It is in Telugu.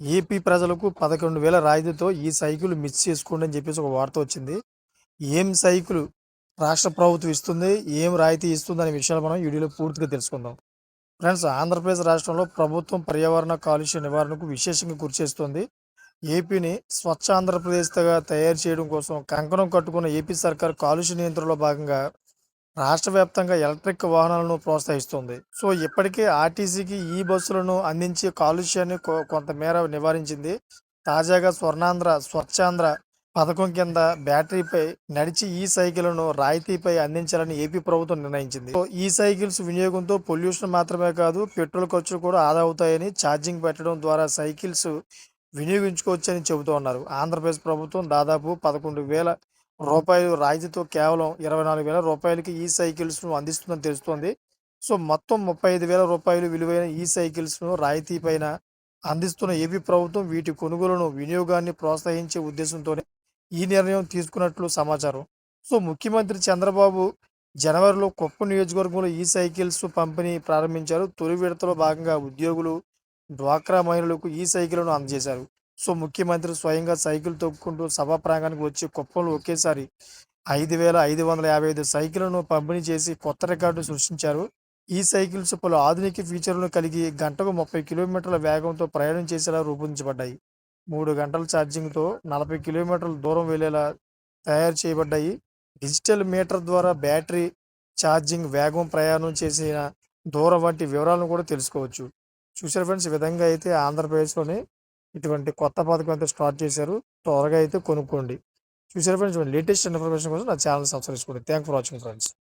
ఏపీ ప్రజలకు 11,000 రాయితీతో ఈ సైకిల్ మిస్ చేసుకోండి అని చెప్పేసి ఒక వార్త వచ్చింది. ఏం సైకిల్ రాష్ట్ర ప్రభుత్వం ఇస్తుంది? ఏం రాయితీ ఇస్తుంది? అనే విషయాలు మనం ఈ వీడియోలో పూర్తిగా తెలుసుకుందాం. ఫ్రెండ్స్, ఆంధ్రప్రదేశ్ రాష్ట్రంలో ప్రభుత్వం పర్యావరణ కాలుష్య నివారణకు విశేషంగా కృషి చేస్తుంది. ఏపీని స్వచ్ఛ ఆంధ్రప్రదేశ్‌గా తయారు చేయడం కోసం కంకణం కట్టుకున్న ఏపీ సర్కార్ కాలుష్య నియంత్రణలో భాగంగా రాష్ట్ర వ్యాప్తంగా ఎలక్ట్రిక్ వాహనాలను ప్రోత్సహిస్తుంది. సో, ఇప్పటికే ఆర్టీసీకి ఈ బస్సులను అందించి కాలుష్యాన్ని కొంతమేర నివారించింది. తాజాగా స్వర్ణాంధ్ర, స్వచ్ఛాంధ్ర పథకం కింద బ్యాటరీపై నడిచి ఈ సైకిళ్లను రాయితీపై అందించాలని ఏపీ ప్రభుత్వం నిర్ణయించింది. సో, ఈ సైకిల్స్ వినియోగంతో పొల్యూషన్ మాత్రమే కాదు, పెట్రోల్ ఖర్చులు కూడా ఆదా అవుతాయని, ఛార్జింగ్ పెట్టడం ద్వారా సైకిల్స్ వినియోగించుకోవచ్చని చెబుతూ ఉన్నారు. ఆంధ్రప్రదేశ్ ప్రభుత్వం దాదాపు 11,000 రూపాయలు రాయితీతో కేవలం 24,000 రూపాయలకి ఈ సైకిల్స్‌ను అందిస్తుందని తెలుస్తోంది. సో, మొత్తం 35,000 రూపాయలు విలువైన ఈ సైకిల్స్‌ను రాయితీ పైన అందిస్తున్న ఏపీ ప్రభుత్వం వీటి కొనుగోలును, వినియోగాన్ని ప్రోత్సహించే ఉద్దేశంతోనే ఈ నిర్ణయం తీసుకున్నట్లు సమాచారం. సో, ముఖ్యమంత్రి చంద్రబాబు జనవరిలో కుప్పం నియోజకవర్గంలో ఈ సైకిల్స్ పంపిణీ ప్రారంభించారు. తొలి విడతలో భాగంగా ఉద్యోగులు, డ్వాక్రా మహిళలకు ఈ సైకిళ్లను అందజేశారు. సో, ముఖ్యమంత్రి స్వయంగా సైకిల్ తొక్కుకుంటూ సభా ప్రాంగణానికి వచ్చి కుప్పంలో ఒకేసారి 5,555 సైకిళ్లను పంపిణీ చేసి కొత్త రికార్డు సృష్టించారు. ఈ సైకిల్స్ పలు ఆధునిక ఫీచర్లను కలిగి గంటకు 30 కిలోమీటర్ల వేగంతో ప్రయాణం చేసేలా రూపొందించబడ్డాయి. 3 గంటల ఛార్జింగ్‌తో 40 కిలోమీటర్ల దూరం వెళ్ళేలా తయారు చేయబడ్డాయి. డిజిటల్ మీటర్ ద్వారా బ్యాటరీ ఛార్జింగ్, వేగం, ప్రయాణం చేసిన దూరం వంటి వివరాలను కూడా తెలుసుకోవచ్చు. చూసారు ఫ్రెండ్స్, ఈ విధంగా అయితే ఆంధ్రప్రదేశ్‌లోని ఇటువంటి కొత్త పథకం అయితే స్టార్ట్ చేశారు. త్వరగా అయితే కొనుక్కోండి. చూసారా ఫ్రెండ్స్, లేటెస్ట్ ఇన్ఫర్మేషన్ కోసం నా ఛానల్ సబ్స్క్రైబ్ చేసుకోండి. Thanks for watching friends.